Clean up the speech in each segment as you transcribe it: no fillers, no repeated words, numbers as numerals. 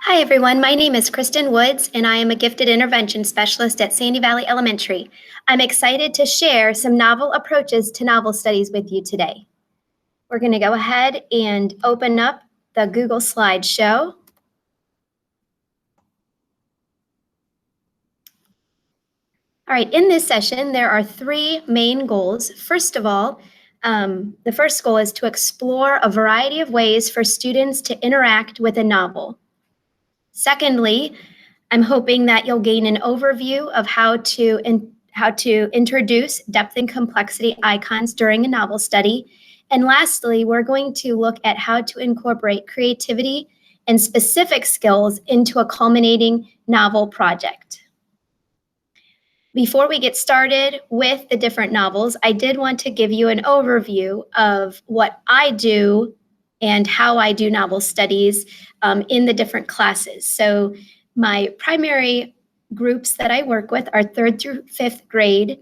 Hi everyone, my name is Kristen Woods and I am a gifted intervention specialist at Sandy Valley Elementary. I'm excited to share some novel approaches to novel studies with you today. We're going to go ahead and open up the Google slideshow. All right, in this session, there are three main goals. First of all, the first goal is to explore a variety of ways for students to interact with a novel. Secondly, I'm hoping that you'll gain an overview of how to introduce depth and complexity icons during a novel study. And lastly, we're going to look at how to incorporate creativity and specific skills into a culminating novel project. Before we get started with the different novels, I did want to give you an overview of what I do and how I do novel studies in the different classes. So my primary groups that I work with are 3rd through 5th grade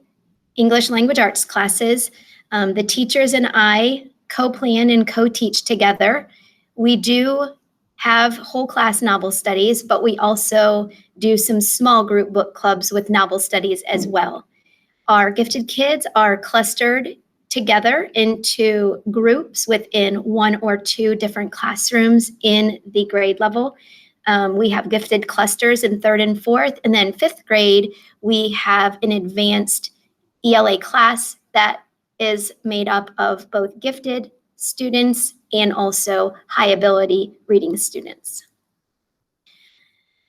English language arts classes. The teachers and I co-plan and co-teach together. We do have whole class novel studies, but we also do some small group book clubs with novel studies as well. Our gifted kids are clustered together into groups within 1 or 2 different classrooms in the grade level. We have gifted clusters in 3rd and 4th, and then 5th grade, we have an advanced ELA class that is made up of both gifted students and also high ability reading students.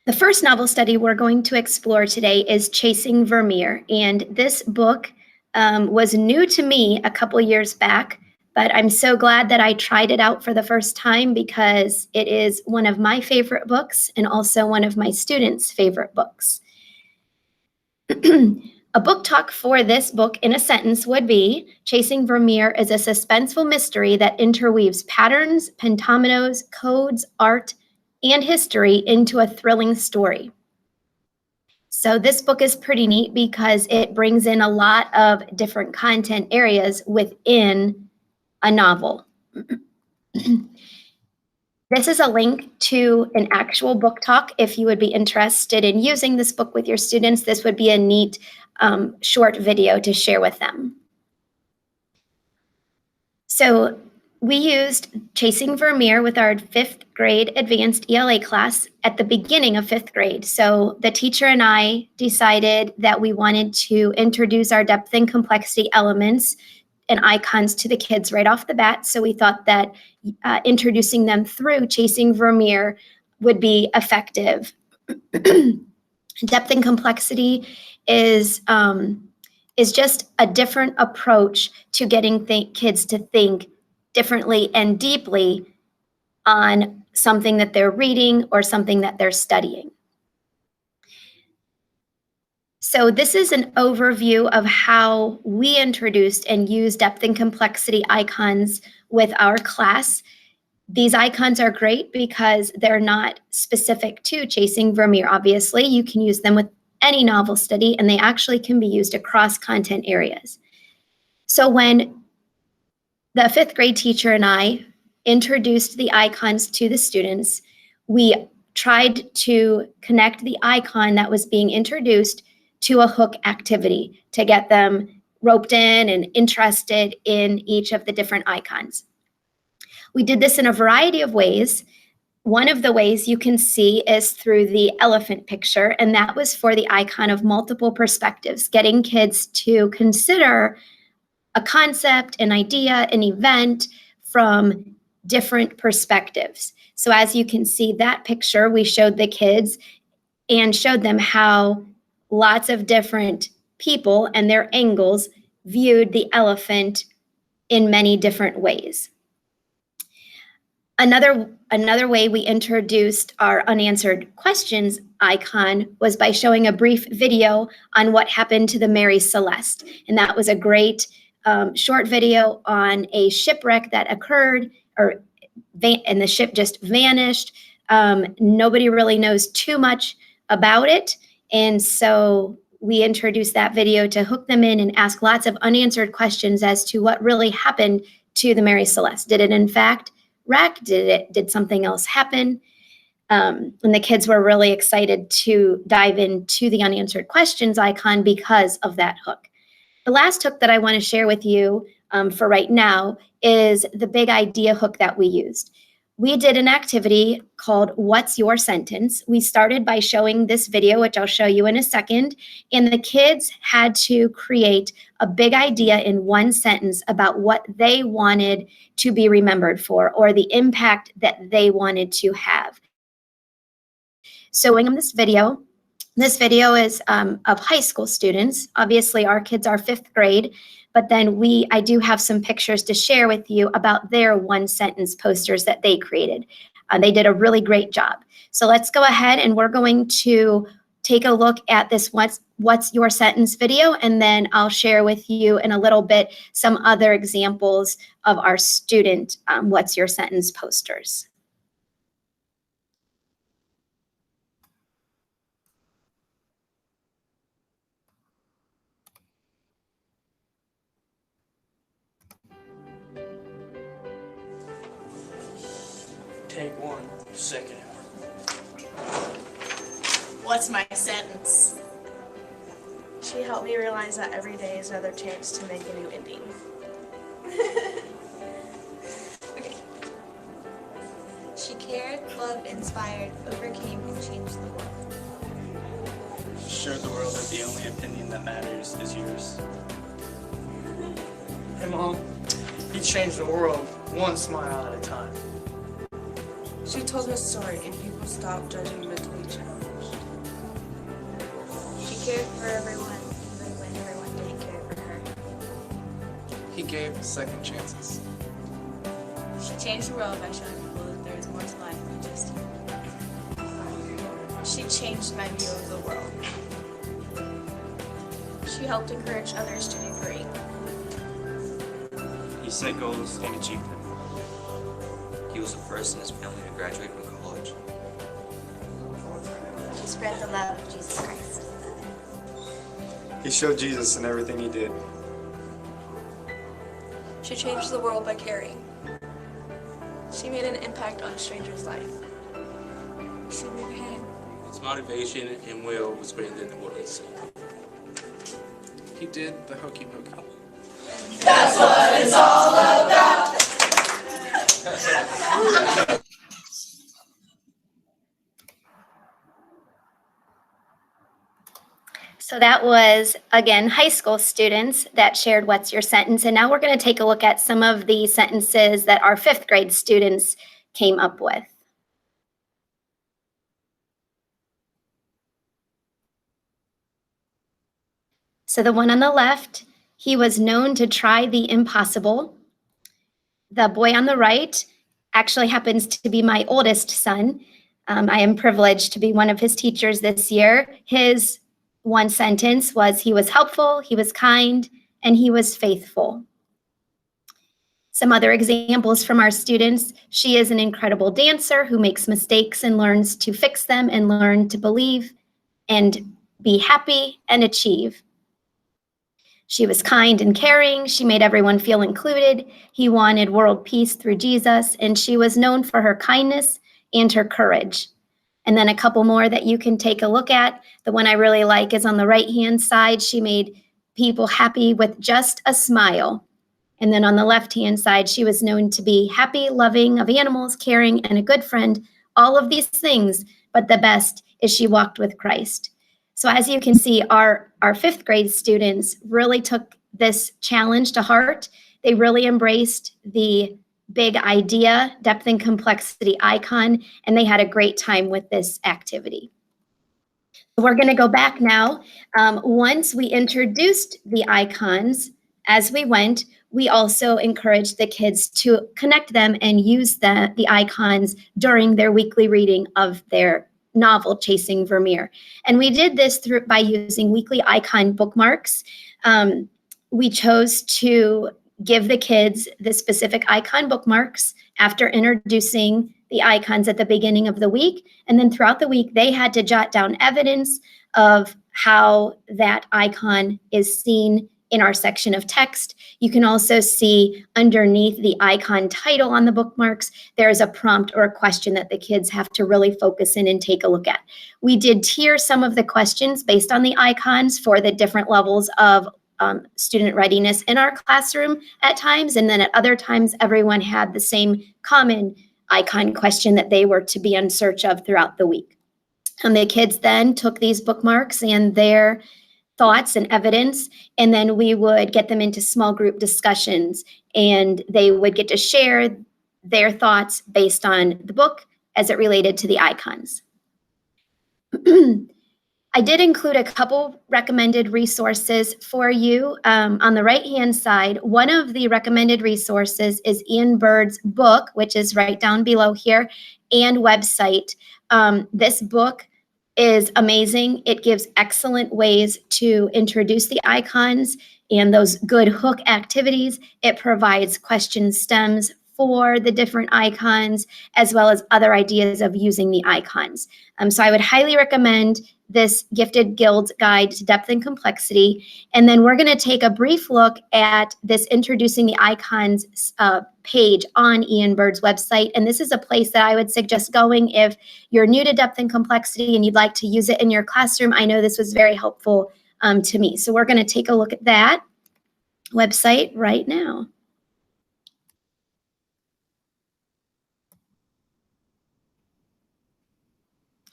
The first novel study we're going to explore today is Chasing Vermeer, and this book was new to me a couple years back, but I'm so glad that I tried it out for the first time because it is one of my favorite books and also one of my students' favorite books. A book talk for this book in a sentence would be, Chasing Vermeer is a suspenseful mystery that interweaves patterns, pentominoes, codes, art, and history into a thrilling story. So this book is pretty neat because it brings in a lot of different content areas within a novel. This is a link to an actual book talk. If you would be interested in using this book with your students, this would be a neat short video to share with them. So we used Chasing Vermeer with our 5th grade advanced ELA class at the beginning of 5th grade. So the teacher and I decided that we wanted to introduce our depth and complexity elements and icons to the kids right off the bat. So we thought that introducing them through Chasing Vermeer would be effective. Depth and complexity is just a different approach to getting kids to think differently and deeply on something that they're reading or something that they're studying. So this is an overview of how we introduced and used depth and complexity icons with our class. These icons are great because they're not specific to Chasing Vermeer. Obviously, you can use them with any novel study, and they actually can be used across content areas. So when the 5th grade teacher and I introduced the icons to the students, we tried to connect the icon that was being introduced to a hook activity to get them roped in and interested in each of the different icons. We did this in a variety of ways. One of the ways you can see is through the elephant picture, and that was for the icon of multiple perspectives, getting kids to consider a concept, an idea, an event from different perspectives. So as you can see that picture, we showed the kids and showed them how lots of different people and their angles viewed the elephant in many different ways. Another way we introduced our unanswered questions icon was by showing a brief video on what happened to the Mary Celeste. And that was a great short video on a shipwreck that occurred, and the ship just vanished. Nobody really knows too much about it. And so we introduced that video to hook them in and ask lots of unanswered questions as to what really happened to the Mary Celeste. Did it in fact wreck? Did something else happen? And the kids were really excited to dive into the unanswered questions icon because of that hook. The last hook that I want to share with you for right now is the big idea hook that we used. We did an activity called What's Your Sentence? We started by showing this video, which I'll show you in a second, and the kids had to create a big idea in one sentence about what they wanted to be remembered for or the impact that they wanted to have. So showing them this video. This video is of high school students. Obviously, our kids are 5th grade, but then I do have some pictures to share with you about their one-sentence posters that they created. They did a really great job. So let's go ahead and we're going to take a look at this What's Your Sentence video, and then I'll share with you in a little bit some other examples of our student What's Your Sentence posters. Take 1, second. What's my sentence? She helped me realize that every day is another chance to make a new ending. Okay. She cared, loved, inspired, overcame, and changed the world. Showed the world that the only opinion that matters is yours. Hey Mom, you changed the world one smile at a time. She told her story and people stopped judging mentally challenged. She cared for everyone, even when everyone didn't care for her. He gave second chances. She changed the world by showing people that there is more to life than just you. She changed my view of the world. She helped encourage others to do great. He set goals and achieved them. He was the first in his family to graduate from college. She spread the love of Jesus Christ. He showed Jesus in everything he did. She changed the world by caring. She made an impact on a stranger's life. She overcame. His motivation and will was greater than the world itself. He did the hokey pokey. That's what it's all about. So that was, again, high school students that shared What's Your Sentence? And now we're going to take a look at some of the sentences that our 5th grade students came up with. So the one on the left, he was known to try the impossible. The boy on the right actually happens to be my oldest son. I am privileged to be one of his teachers this year. His one sentence was, he was helpful, he was kind, and he was faithful. Some other examples from our students. She is an incredible dancer who makes mistakes and learns to fix them and learn to believe and be happy and achieve. She was kind and caring. She made everyone feel included. He wanted world peace through Jesus, and she was known for her kindness and her courage. And then a couple more that you can take a look at. The one I really like is on the right-hand side. She made people happy with just a smile. And then on the left-hand side, she was known to be happy, loving of animals, caring, and a good friend. All of these things, but the best is she walked with Christ. So as you can see, our 5th grade students really took this challenge to heart. They really embraced the big idea, depth and complexity icon, and they had a great time with this activity. We're going to go back now. Once we introduced the icons as we went, we also encouraged the kids to connect them and use the icons during their weekly reading of their novel, Chasing Vermeer. And we did this by using weekly icon bookmarks. We chose to give the kids the specific icon bookmarks after introducing the icons at the beginning of the week. And then throughout the week, they had to jot down evidence of how that icon is seen in our section of text. You can also see underneath the icon title on the bookmarks, there is a prompt or a question that the kids have to really focus in and take a look at. We did tier some of the questions based on the icons for the different levels of student readiness in our classroom at times, and then at other times, everyone had the same common icon question that they were to be in search of throughout the week. And the kids then took these bookmarks and their thoughts and evidence, and then we would get them into small group discussions, and they would get to share their thoughts based on the book as it related to the icons. I did include a couple recommended resources for you. On the right-hand side, one of the recommended resources is Ian Bird's book, which is right down below here, and website. This book is amazing. It gives excellent ways to introduce the icons and those good hook activities. It provides question stems for the different icons, as well as other ideas of using the icons. So I would highly recommend this Gifted Guild Guide to Depth and Complexity. And then we're going to take a brief look at this Introducing the Icons page on Ian Bird's website. And this is a place that I would suggest going if you're new to depth and complexity and you'd like to use it in your classroom. I know this was very helpful to me. So we're going to take a look at that website right now.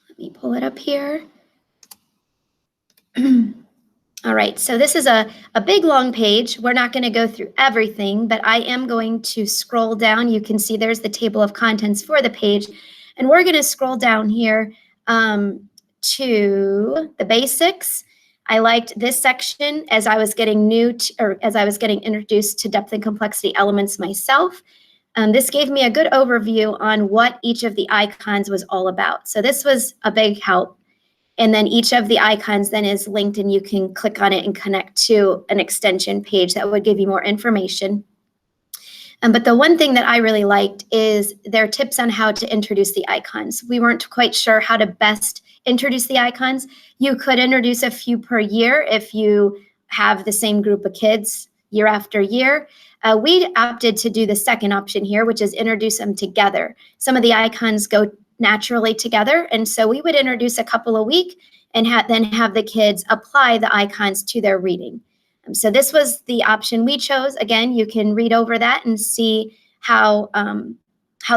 Let me pull it up here. All right, so this is a big long page. We're not going to go through everything, but I am going to scroll down. You can see there's the table of contents for the page, and we're going to scroll down here to the basics. I liked this section as I was getting introduced to depth and complexity elements myself. This gave me a good overview on what each of the icons was all about. So this was a big help. And then each of the icons then is linked, and you can click on it and connect to an extension page that would give you more information. But the one thing that I really liked is their tips on how to introduce the icons. We weren't quite sure how to best introduce the icons. You could introduce a few per year if you have the same group of kids year after year. We opted to do the second option here, which is introduce them together. Some of the icons go naturally together, and so we would introduce a couple a week and then have the kids apply the icons to their reading. So this was the option we chose. Again, you can read over that and see how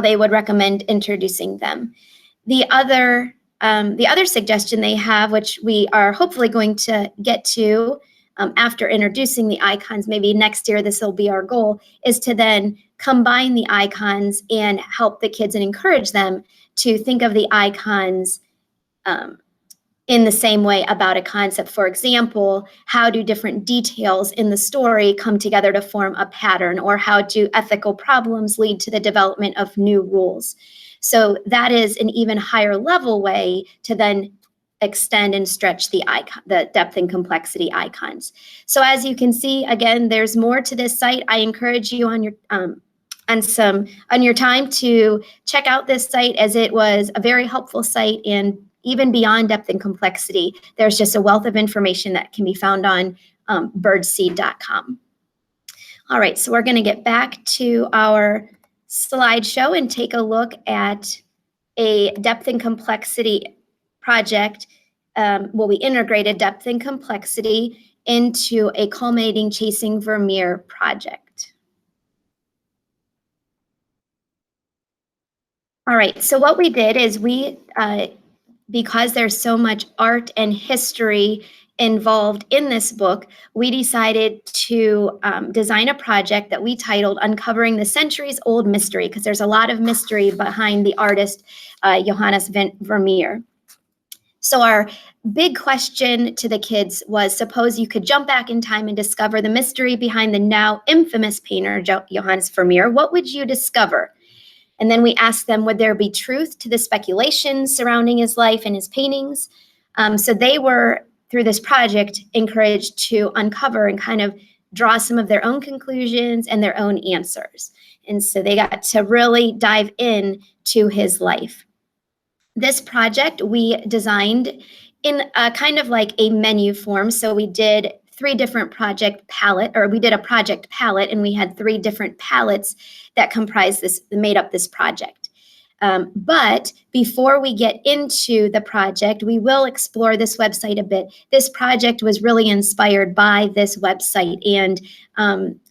they would recommend introducing them. The other suggestion they have, which we are hopefully going to get to after introducing the icons, maybe next year this will be our goal, is to then combine the icons and help the kids and encourage them to think of the icons in the same way about a concept. For example, how do different details in the story come together to form a pattern, or how do ethical problems lead to the development of new rules? So that is an even higher level way to then extend and stretch the depth and complexity icons. So as you can see, again, there's more to this site. I encourage you on your time to check out this site, as it was a very helpful site, and even beyond depth and complexity, there's just a wealth of information that can be found on birdseed.com. All right, so we're going to get back to our slideshow and take a look at a depth and complexity project. We integrated depth and complexity into a culminating Chasing Vermeer project. All right, so what we did is because there's so much art and history involved in this book, we decided to design a project that we titled Uncovering the Centuries-Old Mystery, because there's a lot of mystery behind the artist Johannes Vermeer. So our big question to the kids was, suppose you could jump back in time and discover the mystery behind the now infamous painter Johannes Vermeer. What would you discover? And then we asked them, would there be truth to the speculations surrounding his life and his paintings? So they were, through this project, encouraged to uncover and kind of draw some of their own conclusions and their own answers. And so they got to really dive in to his life. This project we designed in a kind of like a menu form. So we did three different project palette, or we did a project palette, and we had three different palettes that made up this project. But before we get into the project, we will explore this website a bit. This project was really inspired by this website, and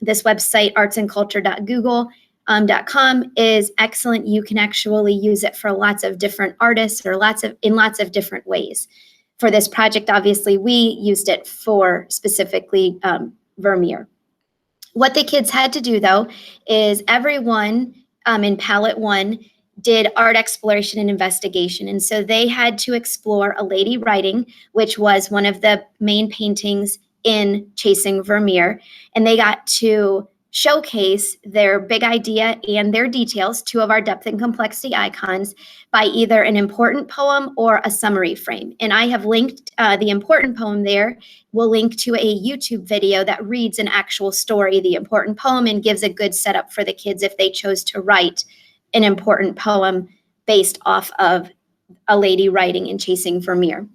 this website, artsandculture.google.com, is excellent. You can actually use it for lots of different artists or in lots of different ways. For this project, obviously, we used it for specifically Vermeer. What the kids had to do, though, is everyone in palette 1 did art exploration and investigation. And so they had to explore A Lady Writing, which was one of the main paintings in Chasing Vermeer. And they got to showcase their big idea and their details, two of our depth and complexity icons, by either an important poem or a summary frame. And I have linked the important poem there. We'll link to a YouTube video that reads an actual story, the important poem, and gives a good setup for the kids if they chose to write an important poem based off of A Lady Writing in Chasing Vermeer.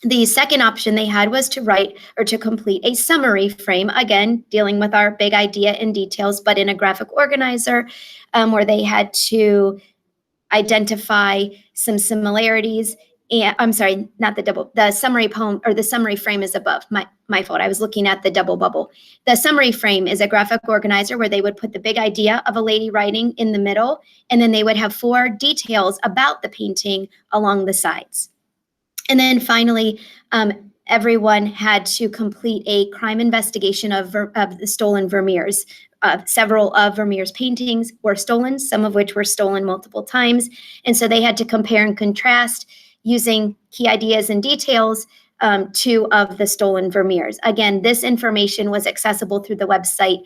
The second option they had was to write or to complete a summary frame, again, dealing with our big idea and details, but in a graphic organizer, where they had to identify some similarities. And I'm sorry, not the summary poem, or the summary frame is above. My fault. I was looking at the double bubble. The summary frame is a graphic organizer where they would put the big idea of A Lady Writing in the middle, and then they would have 4 details about the painting along the sides. And then finally, everyone had to complete a crime investigation of the stolen Vermeers. Several of Vermeer's paintings were stolen, some of which were stolen multiple times. And so they had to compare and contrast using key ideas and details 2 of the stolen Vermeers. Again, this information was accessible through the website,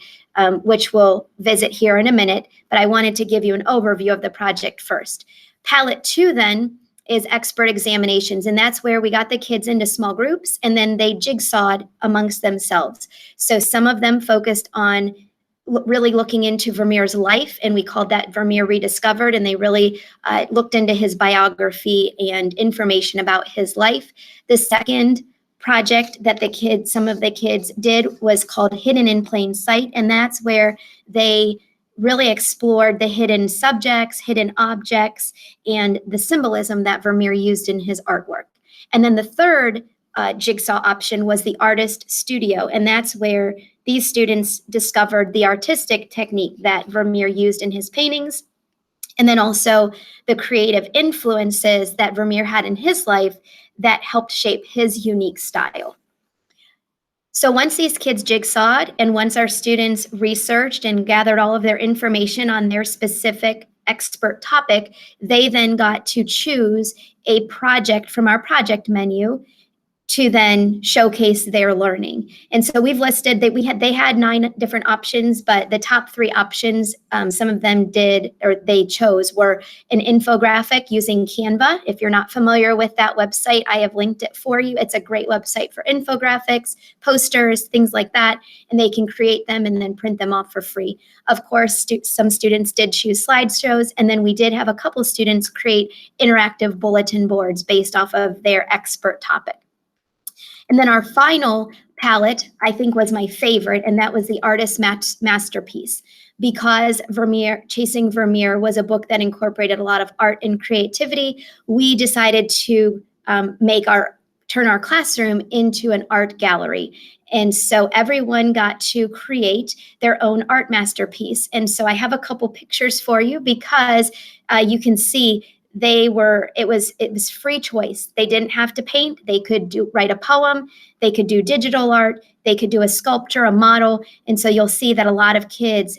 which we'll visit here in a minute, but I wanted to give you an overview of the project first. Palette 2 then is expert examinations, and that's where we got the kids into small groups, and then they jigsawed amongst themselves. So some of them focused on really looking into Vermeer's life, and we called that Vermeer Rediscovered, and they really looked into his biography and information about his life. The second project that some of the kids did was called Hidden in Plain Sight, and that's where they really explored the hidden subjects, hidden objects, and the symbolism that Vermeer used in his artwork. And then the third jigsaw option was the artist studio, and that's where these students discovered the artistic technique that Vermeer used in his paintings, and then also the creative influences that Vermeer had in his life that helped shape his unique style. So once these kids jigsawed, and once our students researched and gathered all of their information on their specific expert topic, they then got to choose a project from our project menu to then showcase their learning. And so we've listed that they had 9 different options, but the top 3 options, some of them they chose were an infographic using Canva. If you're not familiar with that website, I have linked it for you. It's a great website for infographics, posters, things like that, and they can create them and then print them off for free. Of course, some students did choose slideshows, and then we did have a couple students create interactive bulletin boards based off of their expert topic. And then our final palette, I think, was my favorite, and that was the artist's masterpiece. Because Chasing Vermeer was a book that incorporated a lot of art and creativity, we decided to turn our classroom into an art gallery. And so everyone got to create their own art masterpiece. And so I have a couple pictures for you because you can see it was free choice. They didn't have to paint. They could write a poem. They could do digital art. They could do a sculpture, a model. And so you'll see that a lot of kids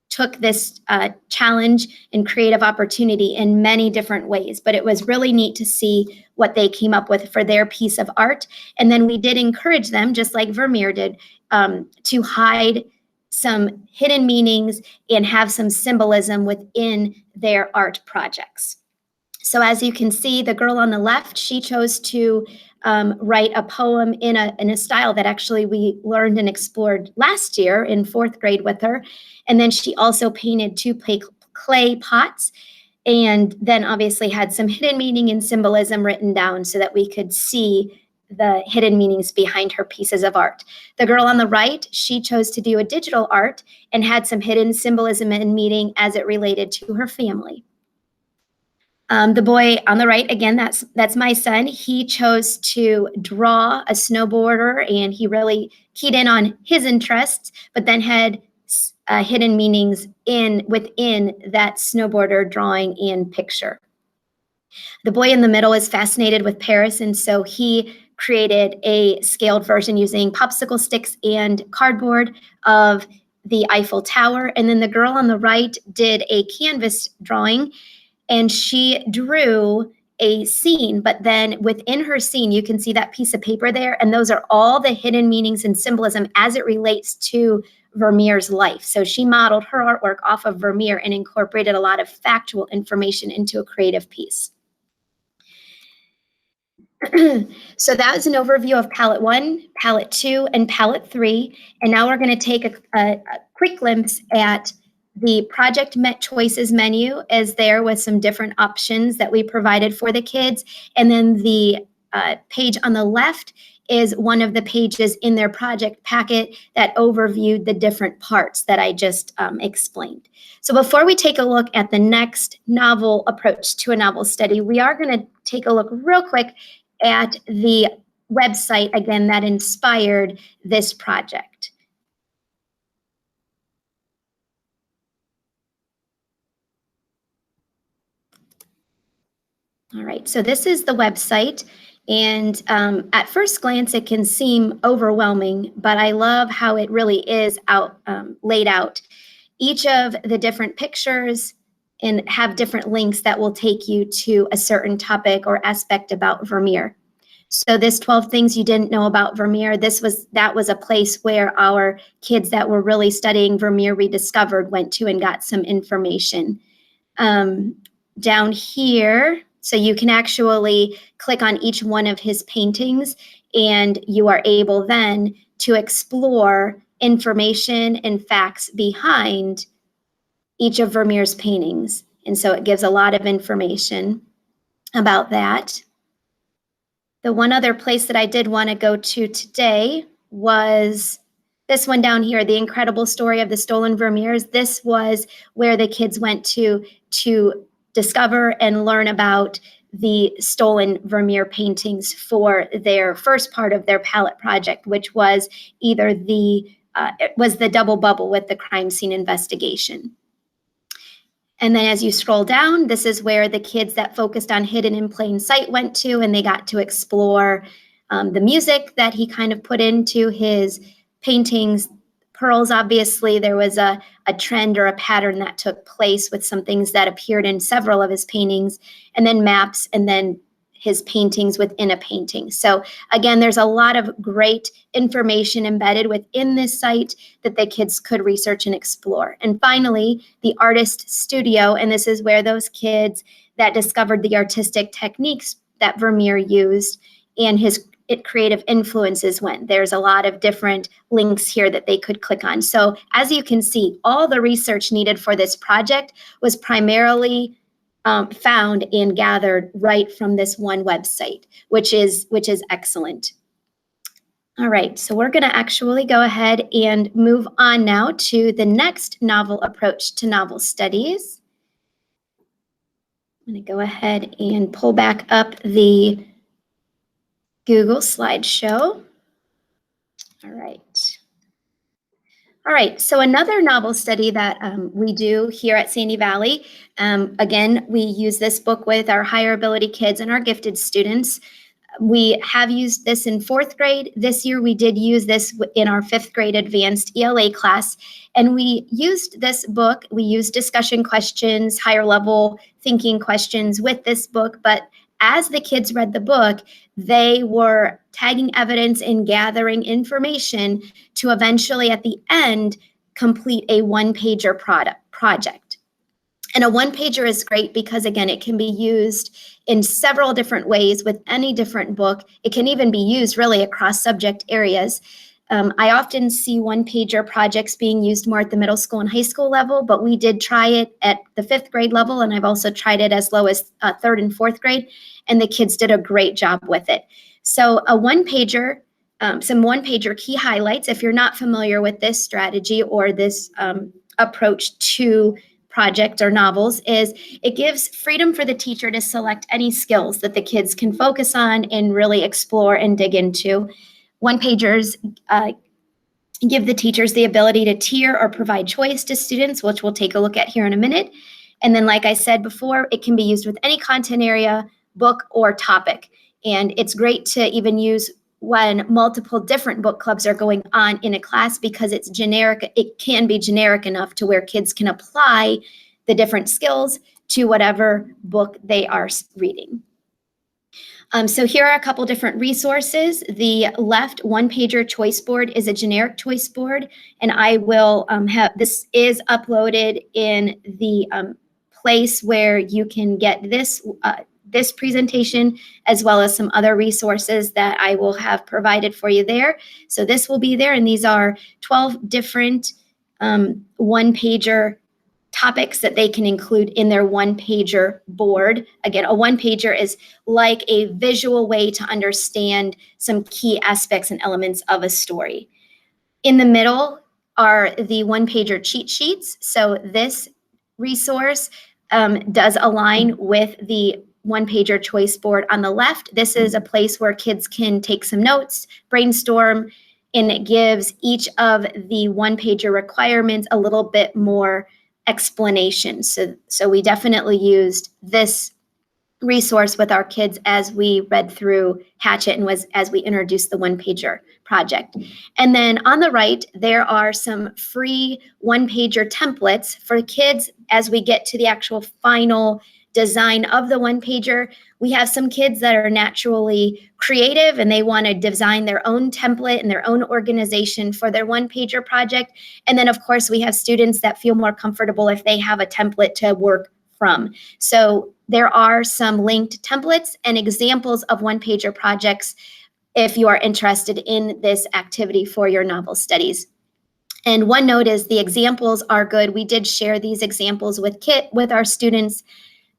took this challenge and creative opportunity in many different ways. But it was really neat to see what they came up with for their piece of art. And then we did encourage them, just like Vermeer did, to hide some hidden meanings and have some symbolism within their art projects. So as you can see, the girl on the left, she chose to write a poem in a style that actually we learned and explored last year in 4th grade with her. And then she also painted 2 clay pots, and then obviously had some hidden meaning and symbolism written down so that we could see the hidden meanings behind her pieces of art. The girl on the right, she chose to do a digital art and had some hidden symbolism and meaning as it related to her family. The boy on the right, again, that's my son. He chose to draw a snowboarder, and he really keyed in on his interests, but then had hidden meanings within that snowboarder drawing and picture. The boy in the middle is fascinated with Paris, and so he created a scaled version using popsicle sticks and cardboard of the Eiffel Tower. And then the girl on the right did a canvas drawing, and she drew a scene, but then within her scene, you can see that piece of paper there, and those are all the hidden meanings and symbolism as it relates to Vermeer's life. So she modeled her artwork off of Vermeer and incorporated a lot of factual information into a creative piece. So that was an overview of palette 1, palette 2, and palette 3. And now we're going to take a quick glimpse at the project choices menu is there with some different options that we provided for the kids. And then the page on the left is one of the pages in their project packet that overviewed the different parts that I just explained. So before we take a look at the next novel approach to a novel study, we are going to take a look real quick at the website, again, that inspired this project. All right, so this is the website, and at first glance, it can seem overwhelming, but I love how it really is laid out. Each of the different pictures and have different links that will take you to a certain topic or aspect about Vermeer. So this 12 things you didn't know about Vermeer, that was a place where our kids that were really studying Vermeer Rediscovered went to and got some information. Down here, so you can actually click on each one of his paintings, and you are able then to explore information and facts behind each of Vermeer's paintings. And so it gives a lot of information about that. The one other place that I did want to go to today was this one down here, The Incredible Story of the Stolen Vermeers. This was where the kids went to discover and learn about the stolen Vermeer paintings for their first part of their palette project, which was either it was the double bubble with the crime scene investigation. And then as you scroll down, this is where the kids that focused on Hidden in Plain Sight went to, and they got to explore the music that he kind of put into his paintings. Pearls, obviously, there was a trend or a pattern that took place with some things that appeared in several of his paintings, and then maps, and then his paintings within a painting. So again, there's a lot of great information embedded within this site that the kids could research and explore. And finally, the artist studio, and this is where those kids that discovered the artistic techniques that Vermeer used and his creative influences went. There's a lot of different links here that they could click on. So as you can see, all the research needed for this project was primarily found and gathered right from this one website, which is excellent. All right, so we're going to actually go ahead and move on now to the next novel approach to novel studies. I'm going to go ahead and pull back up the Google slideshow. All right. All right, so another novel study that we do here at Sandy Valley, again, we use this book with our higher ability kids and our gifted students. We have used this in 4th grade. This year we did use this in our 5th grade advanced ELA class. And we used this book, we used discussion questions, higher level thinking questions with this book. But as the kids read the book, they were tagging evidence and gathering information to eventually at the end complete a one-pager project. And a one-pager is great because, again, it can be used in several different ways with any different book. It can even be used really across subject areas. I often see one-pager projects being used more at the middle school and high school level, but we did try it at the 5th grade level, and I've also tried it as low as 3rd and 4th grade, and the kids did a great job with it. So a one-pager, some one-pager key highlights, if you're not familiar with this strategy or this approach to projects or novels, is it gives freedom for the teacher to select any skills that the kids can focus on and really explore and dig into. One-pagers give the teachers the ability to tier or provide choice to students, which we'll take a look at here in a minute. And then, like I said before, it can be used with any content area, book, or topic. And it's great to even use when multiple different book clubs are going on in a class, because it's generic. It can be generic enough to where kids can apply the different skills to whatever book they are reading. So here are a couple different resources. The left one-pager choice board is a generic choice board, and I will this is uploaded in the place where you can get this this presentation, as well as some other resources that I will have provided for you there. So this will be there, and these are 12 different one-pager topics that they can include in their one-pager board. Again, a one-pager is like a visual way to understand some key aspects and elements of a story. In the middle are the one-pager cheat sheets. So this resource does align with the one-pager choice board on the left. This is a place where kids can take some notes, brainstorm, and it gives each of the one-pager requirements a little bit more explanation. So we definitely used this resource with our kids as we read through Hatchet and as we introduced the one-pager project. And then on the right, there are some free one-pager templates for kids as we get to the actual final design of the one-pager. We have some kids that are naturally creative and they want to design their own template and their own organization for their one-pager project. And then, of course, we have students that feel more comfortable if they have a template to work from. So there are some linked templates and examples of one-pager projects if you are interested in this activity for your novel studies. And one note is the examples are good. We did share these examples with our students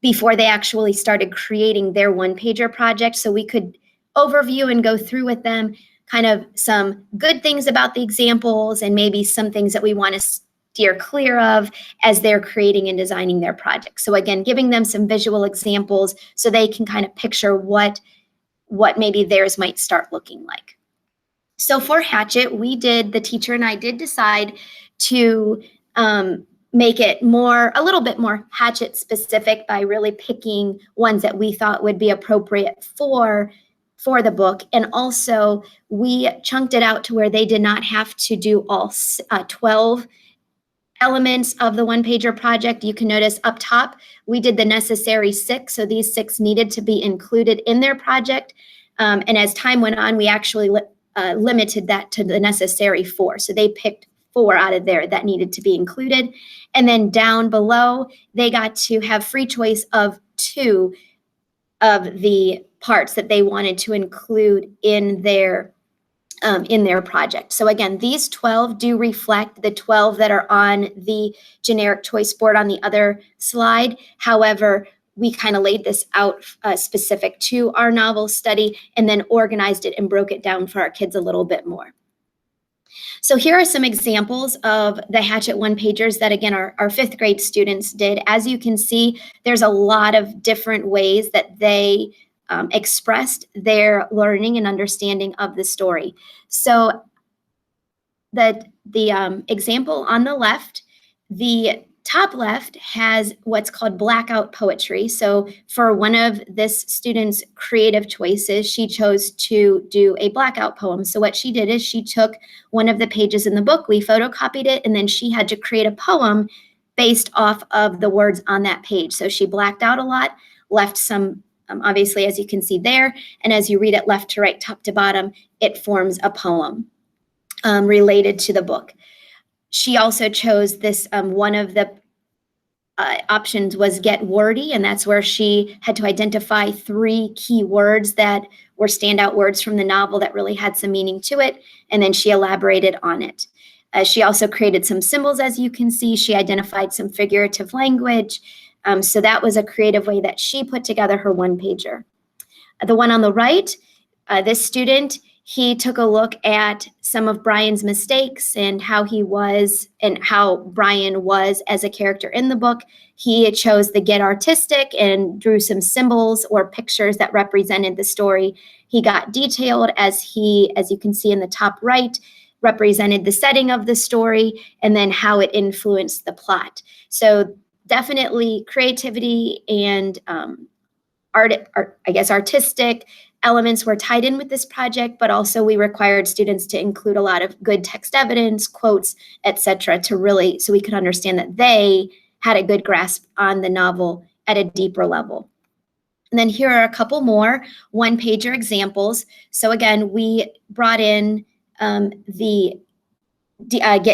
before they actually started creating their one-pager project. So we could overview and go through with them kind of some good things about the examples and maybe some things that we want to steer clear of as they're creating and designing their project. So again, giving them some visual examples so they can kind of picture what maybe theirs might start looking like. So for Hatchet, the teacher and I did decide to make it a little bit more Hatchet specific by really picking ones that we thought would be appropriate for the book. And also we chunked it out to where they did not have to do all 12 elements of the one-pager project. You can notice up top, we did the necessary 6. So these 6 needed to be included in their project. And as time went on, we actually limited that to the necessary 4. So they picked 4 out of there that needed to be included. And then down below, they got to have free choice of 2 of the parts that they wanted to include in their project. So again, these 12 do reflect the 12 that are on the generic choice board on the other slide. However, we kind of laid this out specific to our novel study and then organized it and broke it down for our kids a little bit more. So here are some examples of the Hatchet one-pagers that, again, our 5th grade students did. As you can see, there's a lot of different ways that they expressed their learning and understanding of the story. So the example on the left, the top left has what's called blackout poetry. So for one of this student's creative choices, she chose to do a blackout poem. So what she did is she took one of the pages in the book, we photocopied it, and then she had to create a poem based off of the words on that page. So she blacked out a lot, left some, obviously, as you can see there, and as you read it left to right, top to bottom, it forms a poem related to the book. She also chose this, one of the options was get wordy, and that's where she had to identify 3 key words that were standout words from the novel that really had some meaning to it, and then she elaborated on it. She also created some symbols, as you can see. She identified some figurative language. So that was a creative way that she put together her one-pager. The one on the right, This student, he took a look at some of Brian's mistakes and how he was and how Brian was as a character in the book. He chose the get artistic and drew some symbols or pictures that represented the story. He got detailed as you can see in the top right, represented the setting of the story and then how it influenced the plot. So definitely creativity and artistic elements were tied in with this project, but also we required students to include a lot of good text evidence, quotes, etc., so we could understand that they had a good grasp on the novel at a deeper level. And then here are a couple more one-pager examples. So again, we brought in get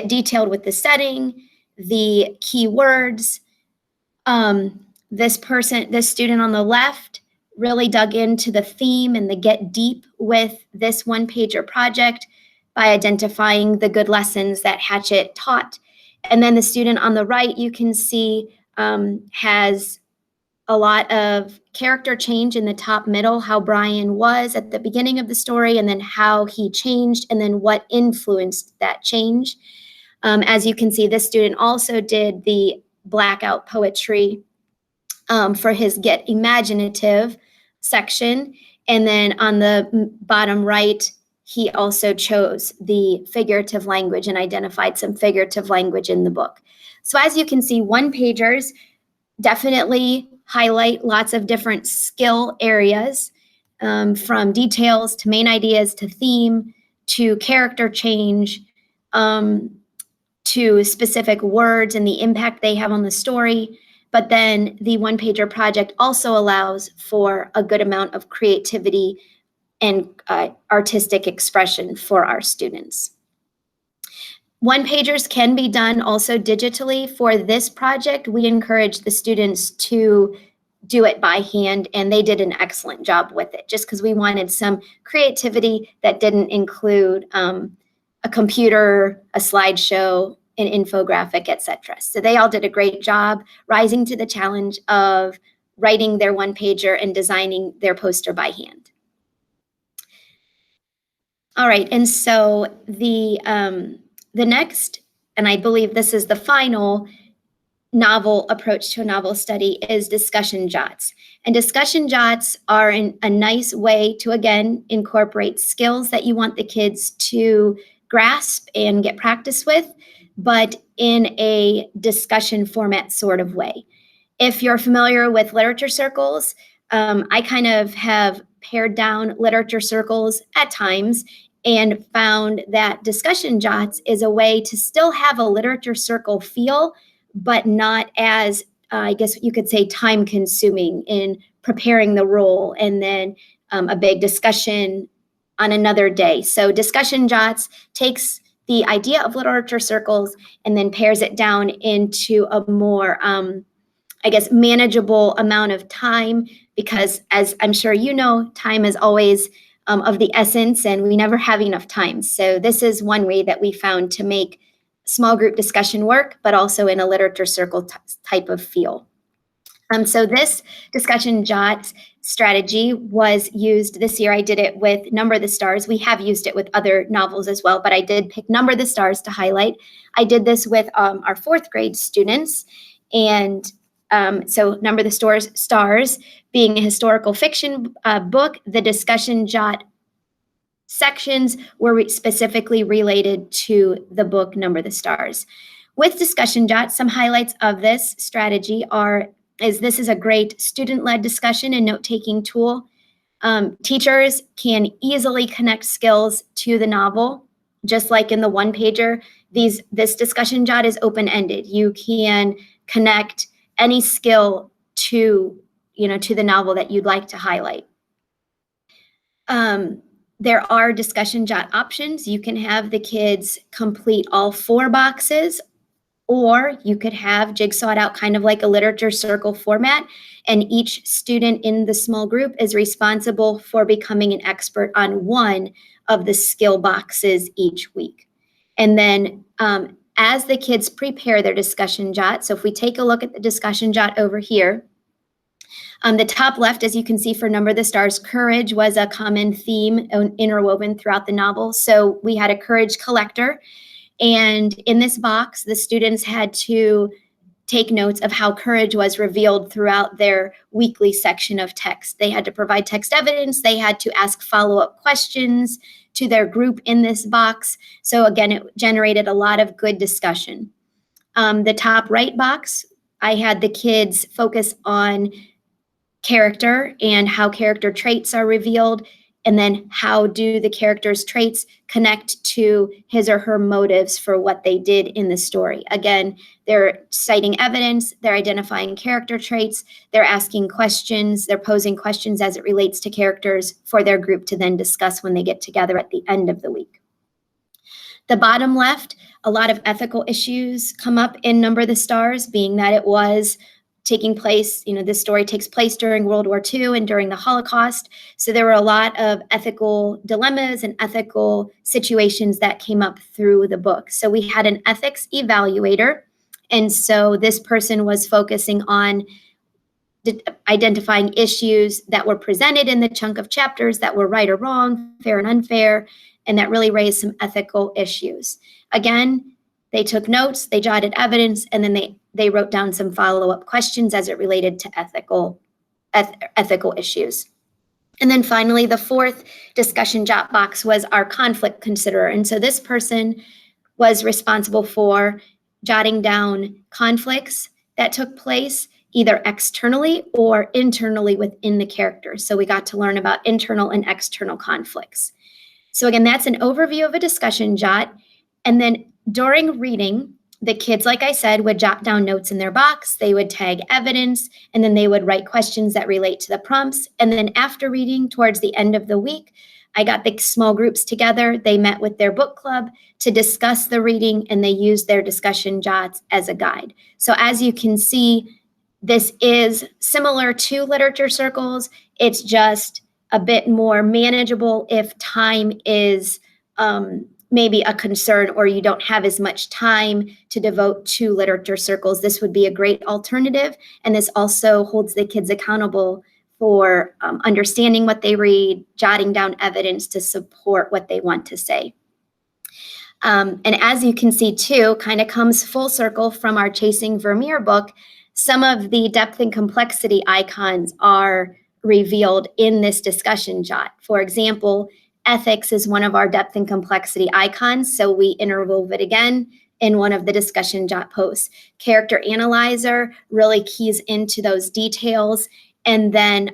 detailed with the setting, the keywords. This student on the left really dug into the theme and the get deep with this one-pager project by identifying the good lessons that Hatchet taught. And then the student on the right, you can see, has a lot of character change in the top middle, how Brian was at the beginning of the story, and then how he changed, and then what influenced that change. As you can see, this student also did the blackout poetry for his get imaginative section. And then on the bottom right, he also chose the figurative language and identified some figurative language in the book. So as you can see, one-pagers definitely highlight lots of different skill areas, from details to main ideas to theme to character change, to specific words and the impact they have on the story. But then the one-pager project also allows for a good amount of creativity and artistic expression for our students. One-pagers can be done also digitally. For this project, we encourage the students to do it by hand, and they did an excellent job with it, just because we wanted some creativity that didn't include a computer, a slideshow, an infographic, etc. So they all did a great job rising to the challenge of writing their one-pager and designing their poster by hand. All right, and so the next, and I believe this is the final novel approach to a novel study, is discussion jots. And discussion jots are a nice way to, again, incorporate skills that you want the kids to grasp and get practice with, but in a discussion format sort of way. If you're familiar with literature circles, I kind of have pared down literature circles at times and found that discussion jots is a way to still have a literature circle feel, but not as, I guess you could say, time consuming in preparing the role and then a big discussion on another day. So discussion jots takes the idea of literature circles and then pares it down into a more, I guess, manageable amount of time, because as I'm sure you know, time is always of the essence and we never have enough time. So this is one way that we found to make small group discussion work, but also in a literature circle type of feel. So this discussion jot strategy was used this year. I did it with Number the Stars. We have used it with other novels as well, but I did pick Number the Stars to highlight. I did this with our fourth grade students. And so Number the Stars being a historical fiction book, the discussion jot sections were specifically related to the book Number the Stars. With discussion jots, some highlights of this strategy this is a great student-led discussion and note-taking tool. Teachers can easily connect skills to the novel, just like in the one-pager. This discussion jot is open-ended. You can connect any skill to the novel that you'd like to highlight. There are discussion jot options. You can have the kids complete all 4 boxes, or you could have jigsawed out kind of like a literature circle format, and each student in the small group is responsible for becoming an expert on one of the skill boxes each week. And then as the kids prepare their discussion jot, so if we take a look at the discussion jot over here, The top left, as you can see for Number of the Stars, courage was a common theme interwoven throughout the novel. So we had a courage collector, and in this box, the students had to take notes of how courage was revealed throughout their weekly section of text. They had to provide text evidence. They had to ask follow-up questions to their group in this box. So again, it generated a lot of good discussion. The top right box, I had the kids focus on character and how character traits are revealed, and then how do the character's traits connect to his or her motives for what they did in the story. Again, they're citing evidence, they're identifying character traits, they're asking questions, they're posing questions as it relates to characters for their group to then discuss when they get together at the end of the week. The bottom left, a lot of ethical issues come up in Number of the Stars, being that it was taking place, this story takes place during World War II and during the Holocaust. So there were a lot of ethical dilemmas and ethical situations that came up through the book. So we had an ethics evaluator. And so this person was focusing on identifying issues that were presented in the chunk of chapters that were right or wrong, fair and unfair, and that really raised some ethical issues. Again, they took notes, they jotted evidence, and then they wrote down some follow-up questions as it related to ethical issues. And then finally, the fourth discussion jot box was our conflict considerer. And so this person was responsible for jotting down conflicts that took place either externally or internally within the character. So we got to learn about internal and external conflicts. So again, that's an overview of a discussion jot. And then during reading, the kids, like I said, would jot down notes in their box, they would tag evidence, and then they would write questions that relate to the prompts. And then after reading, towards the end of the week, I got the small groups together. They met with their book club to discuss the reading, and they used their discussion jots as a guide. So as you can see, this is similar to literature circles. It's just a bit more manageable if time is maybe a concern or you don't have as much time to devote to literature circles. This would be a great alternative. And this also holds the kids accountable for understanding what they read, jotting down evidence to support what they want to say. And as you can see too, kind of comes full circle from our Chasing Vermeer book, some of the depth and complexity icons are revealed in this discussion jot. For example, ethics is one of our depth and complexity icons, so we interwove it again in one of the discussion jot posts. Character analyzer really keys into those details, and then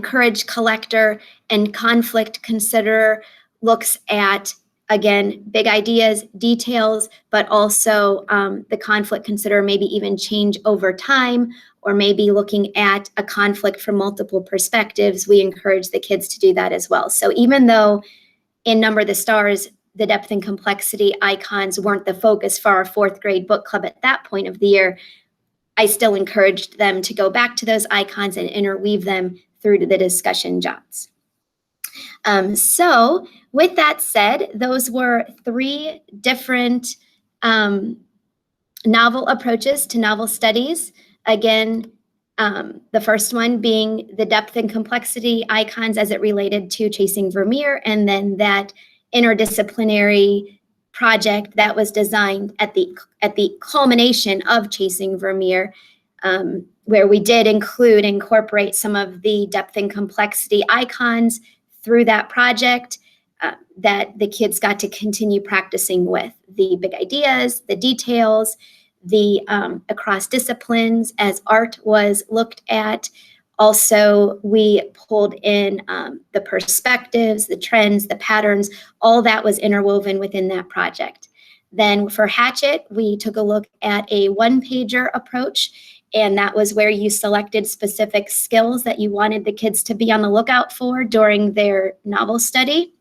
courage collector and conflict considerer looks at, again, big ideas, details, but also the conflict considerer maybe even change over time, or maybe looking at a conflict from multiple perspectives. We encourage the kids to do that as well. So even though in Number of the Stars, the depth and complexity icons weren't the focus for our fourth grade book club at that point of the year, I still encouraged them to go back to those icons and interweave them through to the discussion jots. So with that said, those were three different novel approaches to novel studies. Again, the first one being the depth and complexity icons as it related to Chasing Vermeer, and then that interdisciplinary project that was designed at the culmination of Chasing Vermeer, where we did incorporate some of the depth and complexity icons through that project that the kids got to continue practicing with. The big ideas, the details, the across disciplines as art was looked at. Also, we pulled in the perspectives, the trends, the patterns, all that was interwoven within that project. Then for Hatchet, we took a look at a one-pager approach, and that was where you selected specific skills that you wanted the kids to be on the lookout for during their novel study.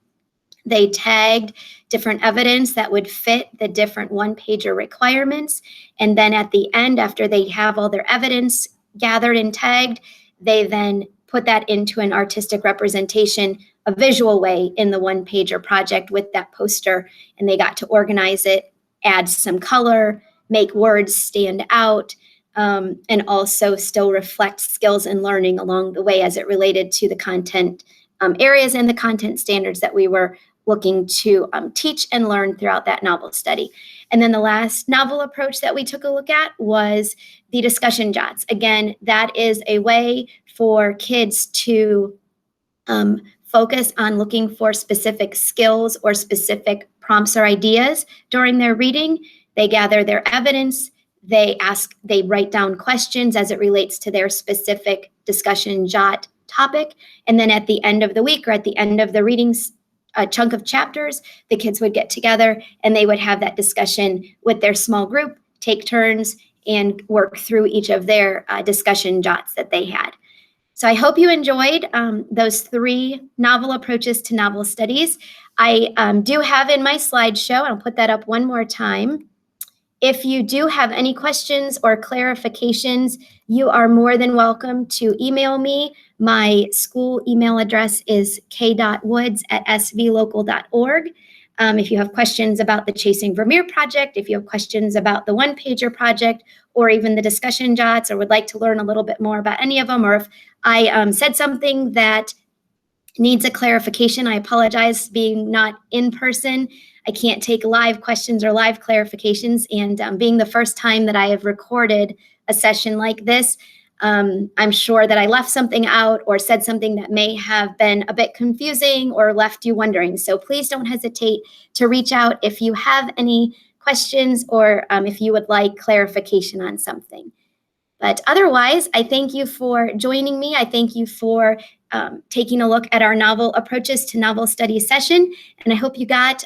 They tagged different evidence that would fit the different one-pager requirements. And then at the end, after they have all their evidence gathered and tagged, they then put that into an artistic representation, a visual way in the one-pager project with that poster. And they got to organize it, add some color, make words stand out, and also still reflect skills and learning along the way as it related to the content areas and the content standards that we were looking to teach and learn throughout that novel study. And then the last novel approach that we took a look at was the discussion jots. Again, that is a way for kids to focus on looking for specific skills or specific prompts or ideas during their reading. They gather their evidence, they write down questions as it relates to their specific discussion jot topic. And then at the end of the week or at the end of the reading chunk of chapters, the kids would get together and they would have that discussion with their small group, take turns, and work through each of their discussion jots that they had. So I hope you enjoyed those 3 novel approaches to novel studies. I do have in my slideshow, I'll put that up one more time. If you do have any questions or clarifications, you are more than welcome to email me. My school email address is k.woods@svlocal.org. If you have questions about the Chasing Vermeer project, if you have questions about the one-pager project, or even the discussion jots, or would like to learn a little bit more about any of them, or if I said something that needs a clarification, I apologize, being not in person. I can't take live questions or live clarifications, and being the first time that I have recorded a session like this, I'm sure that I left something out or said something that may have been a bit confusing or left you wondering. So please don't hesitate to reach out if you have any questions or if you would like clarification on something. But otherwise, I thank you for joining me. I thank you for taking a look at our novel approaches to novel studies session. And I hope you got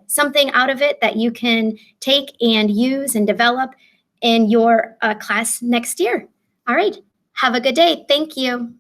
something out of it that you can take and use and develop in your class next year. All right. Have a good day. Thank you.